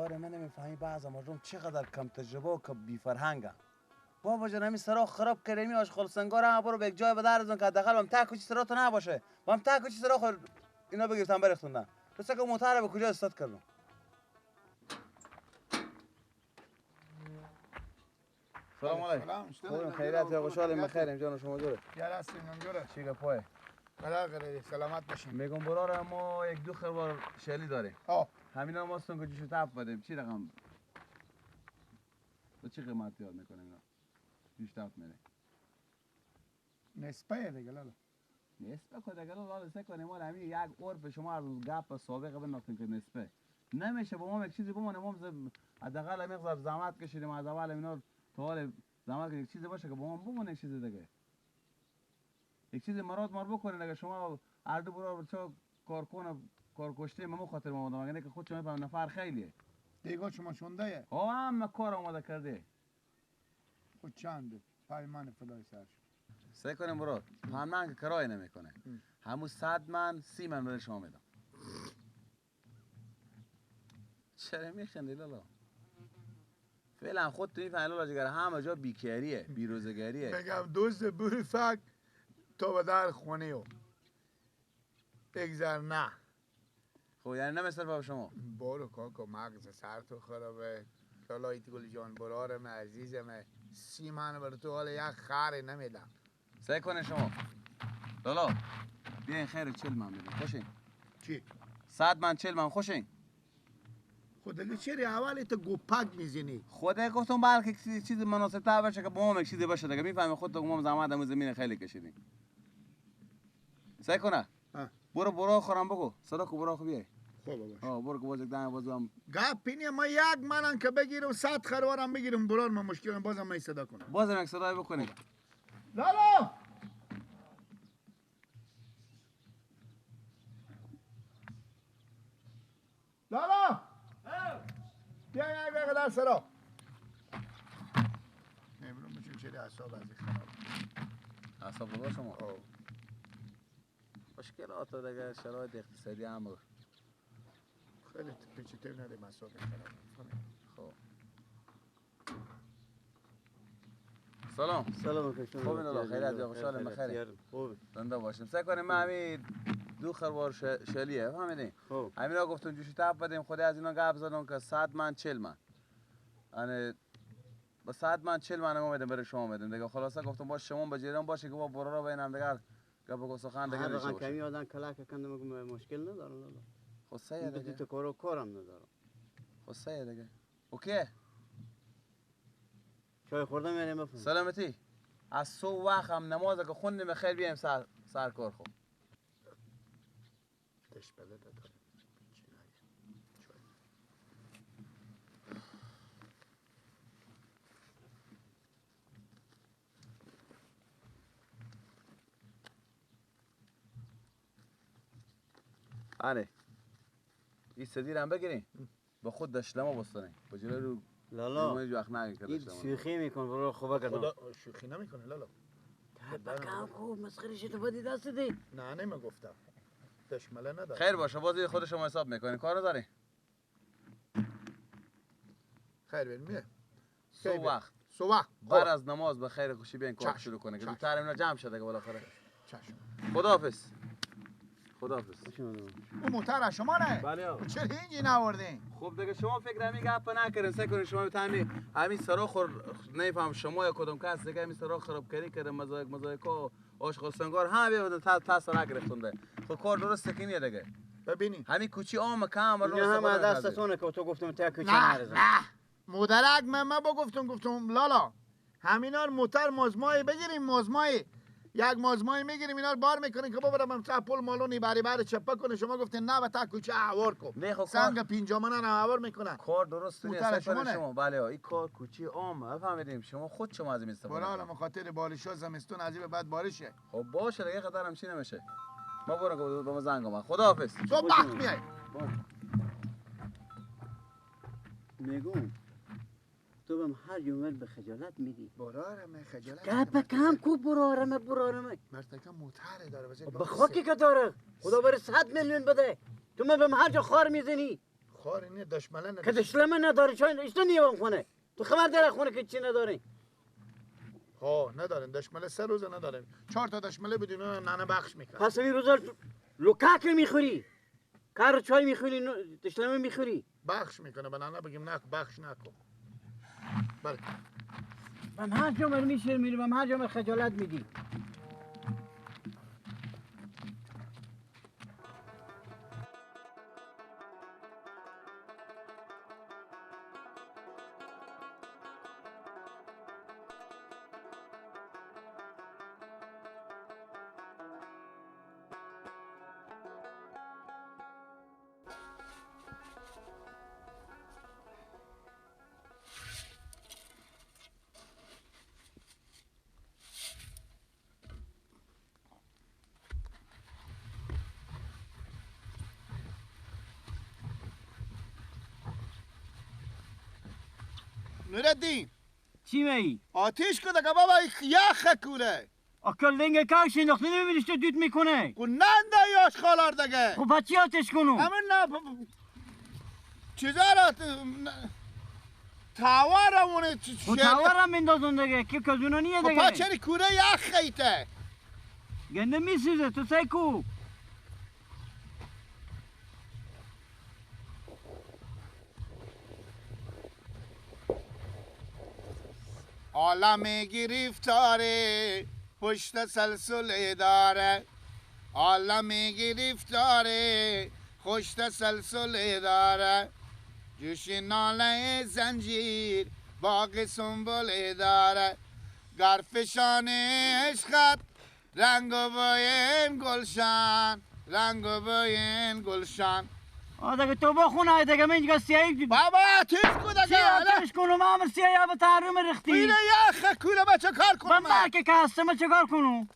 برادر من نمیفهمی بعضا مردم چقدر کم تجربه و کم بی فرهنگن. بابا جان همین سراغ خراب کردی آشغال سنگار هم برو به یک جای بدرزون که حداقل هم تک کوچی سراغ تو نباشه. هم تک کوچی سراغ اینا بگیرتن برختوندن. تو که موتر به کجا استاد کردم. سلام علیکم. سلام. خیریت یا خوشحالیم بخیریم جان شما دوره. جلسیم جوره. چی گپای؟ بلاغ سلامت باشین. میگم برار ما یک دو خروار شلی داریم. همینا ما هستن که جوشو تپ بدیم. چی رقم؟ تو چی قیمت یاد میکنیم اینا؟ جوش تپ میره. نسبه دیگه لالا. نسبه که دیگه لالا سه کنیم ما همین یک عرف شما از گپ سابقه بناختیم که نسبه نمیشه با ما یک چیزی بمونه ما حداقل همین زحمت کشیدیم از اول اینا تا حال زحمت که یک چیزی باشه که با ما بمونه یک چیزی دیگه یک چیزی مراد مار بکنین دیگه شما هر دو برابر چه کار کشته ما خاطر ما اومدم اگه که خود شما به نفر خیلیه دیگه شما شونده هم کار آماده کرده خود چنده پیمان فدای سرش سه کنیم مراد پیمان که کرایه نمیکنه همون 100 من 30 من برای شما میدم چرا میخندی لالا فعلا خود تو این لالا جگر همه جا بیکاریه بیروزگاریه بگم دوست بوری فک تو به در خونه و بگذر نه خب یعنی نمیصرف با شما بارو کاکا مغز سر تو خرابه لالا ایت گل جان برارم عزیزم 30 من بر تو حالا یک خاره نمیدم سعی کنه شما لالا بیاین خیر 40 من بدین خوشین چی 100 من 40 من خوشین خود دیگه چری اولی تو گوپک میزنی خدا گفتم بلکه چیز مناسب تر باشه که با ما یک چیزی باشه دیگه میفهمی خود تو ما زحمت همون زمین خیلی کشیدیم سعی کنه برو خورم بگو صدا کو برو بیای خب باش برو که باز یک دم بازم گپینی ما یک منن که بگیرم 100 خروارم بگیرم برار من مشکل بازم من صدا کنم بازم یک صدای بکنی لالا لالا بیا یک دقیقه در سرا نمیدونم بچون چلی اعصاب از این خراب اعصاب بابا شما مشکلات دیگه شرایط اقتصادی هم خیلی پیچیده ندیم اعصاب خراب خب سلام خوب الله خیریت یا خوشحالم بخیر خوب زنده باشیم سعی کنیم ما همین دو خروار شلیه فهمیدین همینا گفتن جوشی تپ بدیم خود از اینا گپ زدن که 100 من 40 من یعنی با 100 من 40 من ما میدم برای شما میدم دیگه خلاصه گفتم باش شما بجیران باشه که با برا بینم دیگه گپ و سخن دیگه نشه هر کمی آدم کلاک کندم مشکل نداره لالا خب سایه دیگه تو کارم ندارم خب سایه دیگه اوکی چای خوردم یعنی بفهم سلامتی از صبح وقت هم نماز که خوندیم خیر بیایم سر کار خب دش بده داد آره این صدی رو هم بگیرین با خود دشلما بستنین با جلوی رو لالا این شوخی میکن برو خوبه کردم خدا شوخی نمیکنه لالا بکم خوب مسخره شد بدی دست دی نه نمیگفتم دشمله نداره خیر باشه بازی خود شما حساب میکنین کار نداری خیر بریم میه سو وقت بعد از نماز به خیر خوشی بیاین کار شروع کنه که زودتر اینا جمع شده که بالاخره چشم خداحافظ اون موتر شما نه بله چرا اینجی نوردین خب دیگه شما فکر همین گپ نکردین سعی کنین شما همین سراخ نمیفهم شما یا کدوم کس دیگه همین سراخ خراب کردن مزایکا آشغال سنگار همه بیاد تا سراغ گرفتنده خب کار درسته که نیه دیگه ببینین همین کوچی عام کام رو همه دستتونه که تو گفتم تا کوچی نرزم نه مدرک من گفتم لالا همینا موتر مزمای بگیریم مزمای یک مازمای میگیریم اینا رو بار میکنیم که ببرم هم پول مالونی بری چپا کنه شما گفتین نه تا کوچه احوار کو سنگ 50 منن احوار میکنن کار درست نیست شما بله این کار کوچی عام فهمیدیم شما خود شما از این استفاده برای مخاطر بارشا زمستون عجیب بعد بارشه خب باشه دیگه خطر هم چی نمیشه ما برو با ما زنگ اومد خداحافظ صبح وقت میای میگم تو بهم هر جمعه به خجالت میدی برارم خجالت گپ کم کو برارم مرتکه موتر داره به خاکی که داره خدا بر 100 میلیون بده تو من بهم هر جا خار میزنی خار اینه دشمله نداشت. که دشمله نداره چای اشتو نیوان خونه تو خبر داره خونه که چی نداره ها نداریم دشمله 3 روز نداریم 4 تا دشمله بدون ننه بخش میکنه. پس این روزا لوکاک میخوری کار چای میخوری دشمله میخوری بخش میکنه به ننه بگیم نه بخش نکن. بله من هر جا میشیر میری من هر جا خجالت میدی نوردین چی می؟ آتیش کده که بابا یخ کوره اکل دنگ کاش انداخته نمیبینیش تو دوت میکنه و ننده یاش خالار دگه خب بچی آتش کنو همین نه چیزا را تاوارمونه و تاورم بندازون دیگه که کزونا نیه دیگه خب چری کوره یخ خیته گنده میسوزه تو سیکو عالم گرفتاره پشت سلسله داره عالم گرفتاره پشت سلسله داره جوش ناله زنجیر باقی سنبوله داره گرفشان عشقت رنگ و باین گلشن رنگ و باین گلشن دیگه تو بخونه دیگه من اینجا سیایی بابا آتیش کو چی دیگه آتش کنو ما امر سیایی به تحریم رختی اینه یخ کوره بچه کار کنم من برکه که هستم چه کار کنو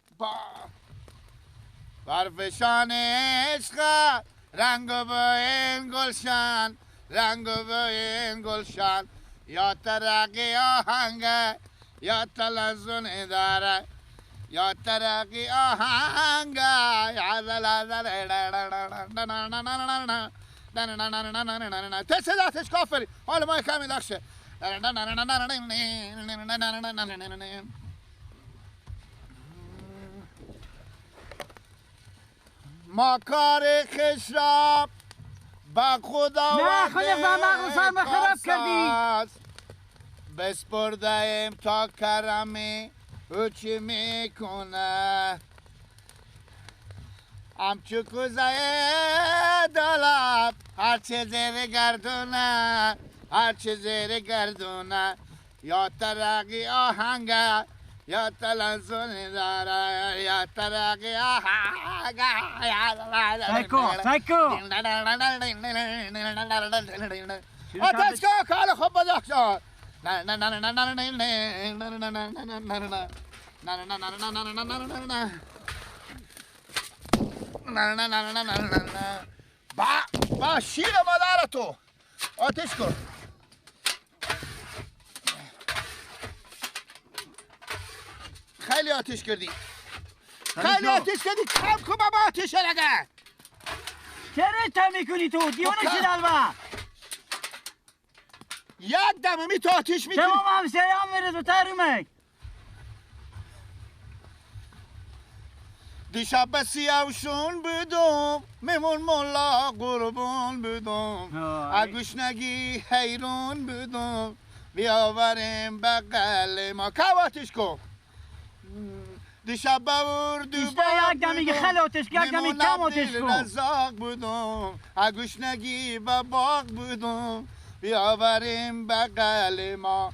برفشان عشق رنگ و باین گلشن رنگ و باین گلشن یا ترقی آهنگ یا تلزن داره یا ترقی آهنگ تصداتش کافری حال ما کمی داشته ما کار خش را با خدا نه خود فهمه سرم خراب کردی بسپردهیم تا کرمی او چی میکنه همچو کوزه دلاب هرچه زیر گردونه هرچه زیر گردونه یا ترقی آهنگه یا تلزون داره یا ترقی آهنگه سیکو سیکو آتش که کال خوب بدخ شد با شیر مادر تو آتش کن خیلی آتش کردی خیلی آتش کردی کم کن بابا آتش لگه چرا تا میکنی تو دیونه چی دلوا یک دمه می تو آتش میکنی تمام هم سیام میره تو تحریمه دیشب سیاوشون بودم میمون مولا قربون بودم اگوشنگی حیرون بودم بیاوریم بقل ما کواتش کن دیشب بورد بیشتر یک دمی خیلی آتش یک دمی کم آتش کن رزاق بودم اگوشنگی و باغ بودم بیاوریم بقل ما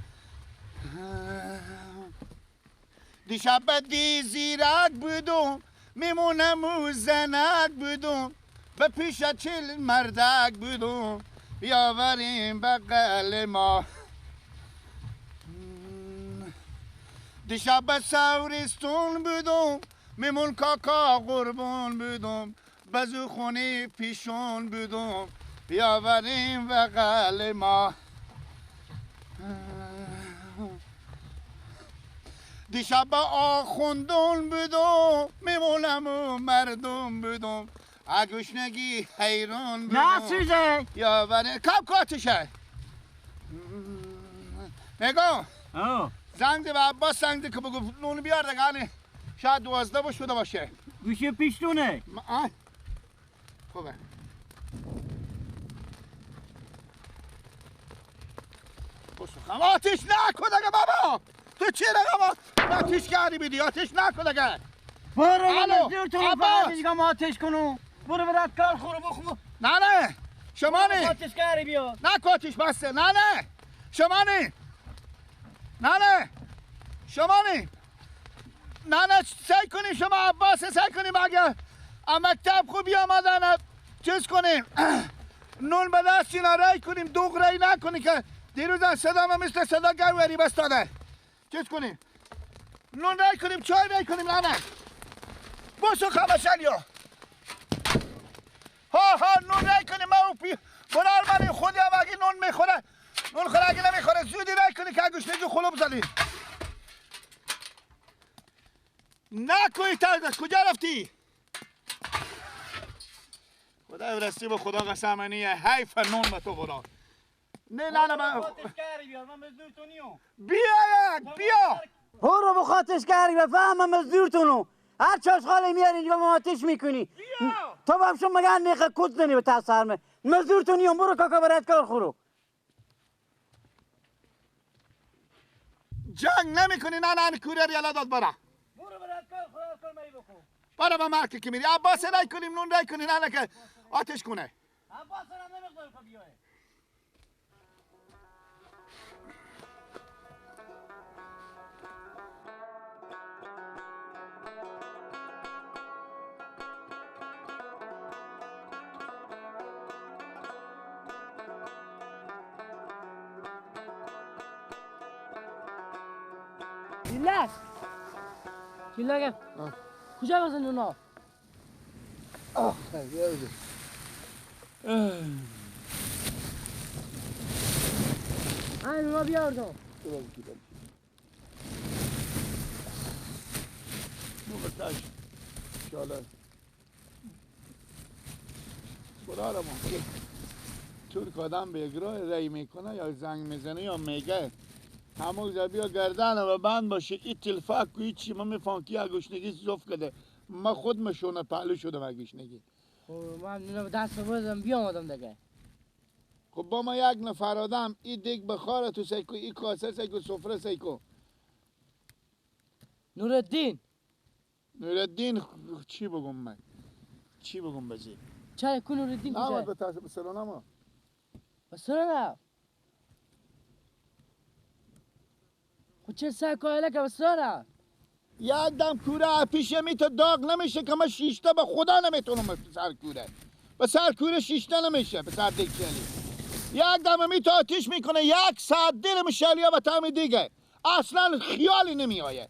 دیشب دی زیرک بودم میمونم و زنک بودم به پیش چل مردک بودم بیاوریم بقل ما دیشب سورستون بودم میمون کاکا قربون بودم بزو خونی پیشون بودم بیاوریم بقل ما دیشب آخوندون بودم میمونم و مردم بودم گوشنگی حیران نه بگو چیزه یا بره کم کاتشه نگاه زنگ ده به عباس زنگ ده که بگو نون بیار دگانه شاید 12 با شده باشه گوشی پیشتونه خوبه بسخم آتیش نکن دگه بابا تو چی دگه ما آتیش کردی بیدی آتیش نکن دگه برو الو، مزدور تو عباس. فهمی دیگه ما آتش کنو برو برات کار خورو بخورو نه شما نه آتش کاری بیا نه کاتیش بسته نه شما نه شما نه سعی کنی شما عباس سعی کنی اگه مکتب خوبی آمدن چیز کنیم نون به دست اینا رای کنیم دوغ رای نکنی که دیروز صدا ما مثل صدا گوری بستاده چیز کنیم نون رای کنیم چای رای کنیم نه بسو خمشلیا ها نون رای کنیم ما او برار من خودی هم اگه نون میخوره نون خوره اگه نمیخوره زودی رای کنی که گوشنگی خلوب زدی نکوی تازه کجا رفتی خدا برستی با خدا قسمانی حیف نون به تو خدا نه من آتش کاری بیا من مزدور تو نیو بیا برو با خاطش کاری بفهمم مزدور تونو هر چاش خالی میاری اینجا ما آتش میکنی تو با همشون مگه نیخه کود زنی به تاثرمه مزدور تو نیو برو کاکا برات کار خورو جنگ نمی کنی نه کورر یلا داد برا برو برات کار خورو کار مری بکن برا با مرک که میری عباس رای کنیم نون رای کنی نه که آتش کنه عباس هم نمیخواد که بیای Gilles! Gilles, کجا بزن اونا؟ این اونا بیاردم بستاش شاله خدا را که طور که آدم به گروه رای میکنه یا زنگ میزنه یا میگه همون بیا گردن و بند باشه این تلفاق کوی چی من میفهم که گوشنگی زوف کده ما خود مشونه پهلو شدم گوشنگی خب من اونا به دست بردم بیامدم دیگه خب با ما یک نفر آدم این دیگ بخاره تو سیکو این کاسه سیکو سفره سیکو نورالدین چی بگم من چی بگم بزی چرا کن نورالدین نه کجا؟ به تاسه بسرانه ما بس نه خب چه سرکایله که بس نه یک دم کوره پیشه می تا داغ نمیشه که من شیشته به خدا نمیتونم به سر کوره به سر کوره شیشته نمیشه به سر دیگ شلی یک دم می تا آتیش میکنه 1 ساعت دیر مشالیا به تامی دیگه اصلا خیالی نمی آید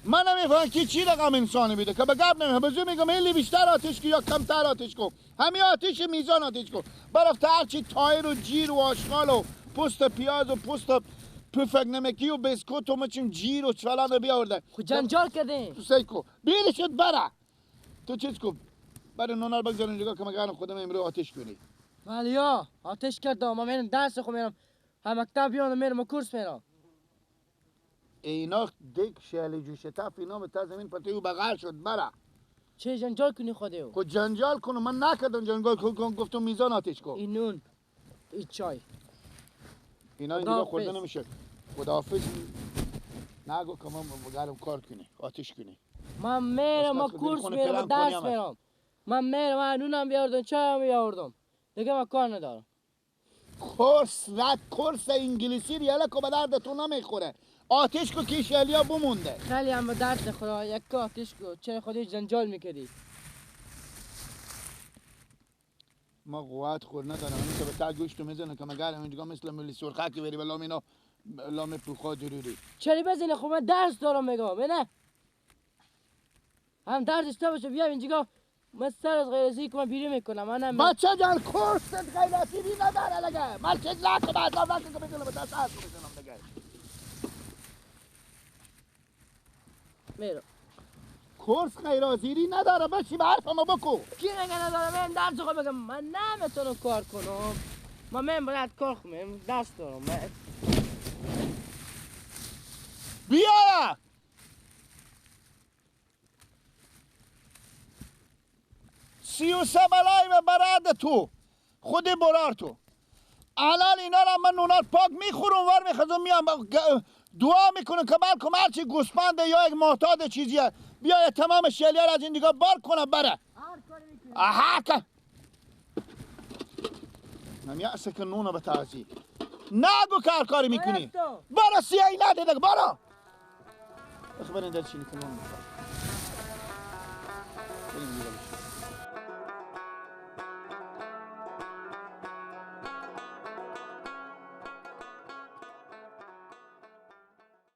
من نمیفهم که چی رقم انسانی بیده که به گب نمیفهم بزو میگم ایلی بیشتر آتیش کن یا کمتر آتیش کن همین آتیش میزان آتیش کن برفت هرچی تایر و جیر و آشغال و پوست پیاز و پوست پفک نمکی و بسکوت و مچون جیر و چفلان رو بیاورده خب جنجال کردین تو سیکو بیره شد بره تو چیز کن برای نونار بگذارن نگاه که مگرن خودم امرو آتیش کنی مالیا آتش کردم من میرم درس خو میرم هم مکتب بیام میرم کورس میرم اینا دیک شهلی جوشتف اینا به تا زمین پتی و بغل شد بره چه جنجال کنی خودیو خود جنجال کنم من نکردم جنجال کن گفتم میزان آتیش کن این نون این چای اینا اینجا خورده نمیشه خداحافظ نگو که من بگرم کار کنی آتیش کنی من میرم بس من که کورس خونه میرم پلن درس کنی میرم من میرم من نونم بیاردم چایم بیاردم دیگه من کار ندارم کورس انگلیسی ریاله که به دردتون نمیخوره آتیش کو کیشالیا بمونده خیلی هم به درد خدا یک آتش کو چرا خودی جنجال میکردی ما قوت خور ندارم این که به تا گوشتو میزنه که مگرم اینجا مثل ملی سرخه که بری بلام اینا لام پوخا ضروری چرا بزنی خب من درس دارم میگم نه هم درسش تو باشه بیا اینجا من سر از غیرزی که من بیری میکنم من بچه جان کورس غیرتی بی نداره لگه مرکز نکن بعد وقتی که بزنم به دست هست بزنم لگه کورس خیرازیری نداره بشی به حرفمو بکو. کی نگه نداره من درس خود بگم من نمیتونم کار کنم. من باید کار کنم درس دارم. بیا 33 بلای و براد تو خودی برار تو. الان اینا را من نونات پاک میخورم ور میخزم میام دعا میکنم که بلکم هرچی گوسفند یا یک معتاد چیزیه بیا تمام شلیار از این دیگه بار کنه بره. آها که نمیاسه که نونو به تازی نگو که هر کاری میکنی. برو سیایی نده دیگه برو. اخبرین دل چینی که نون میخواد.